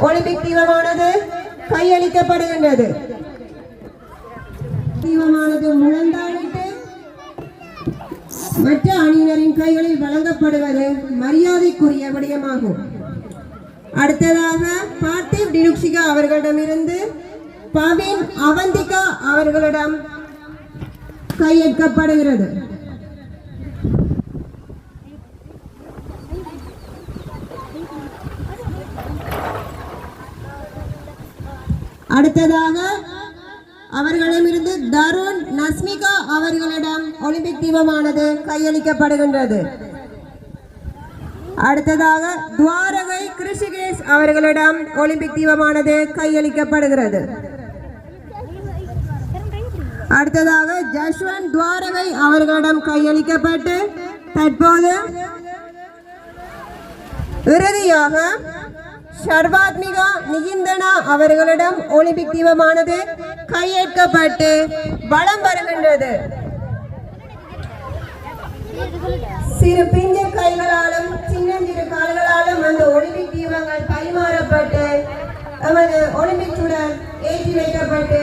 Olympic தீபமானது கையளிக்கப்படுகின்றது. தீபமானது முழந்தாளிட்டு மற்ற அணியினரின் கைகளில் வழங்கப்படுவது மரியாதைக்குரிய விடயமாகும். அடுத்ததாக பார்த்திவ் டினுக்ஷிகா அவர்களிடமிருந்து பவின் அவந்திகா அவர்களிடம் கையேற்கப்படுகிறது. அடுத்ததாக அவர்களிடமிருந்து தருண் நஸ்மிகா அவர்களிடம் ஒலிம்பிக் தீபமானது கையளிக்கப்படுகின்றது. அடுத்ததாக துவாரகை கிருஷிகேஷ் அவர்களிடம் ஒலிம்பிக் தீபமானது கையளிக்கப்படுகிறது. அடுத்ததாக ஜஸ்வந்த் துவாரகை அவர்களிடம் கையளிக்கப்பட்டு தற்போது இறுதியாக சர்வாத்மிகா நிகிந்தனா அவர்களிடம் ஒலிம்பிக் தீபமானது கையேற்கப்பட்டு வலம் வருகின்றது. சிறு பிஞ்சு கைகளாலும் சின்னஞ்சிறு கால்களாலும் அந்த ஒலிம்பிக் தீபங்கள் பரிமாறப்பட்டு நமது ஒலிம்பிக் சுடர் ஏற்றி வைக்கப்பட்டு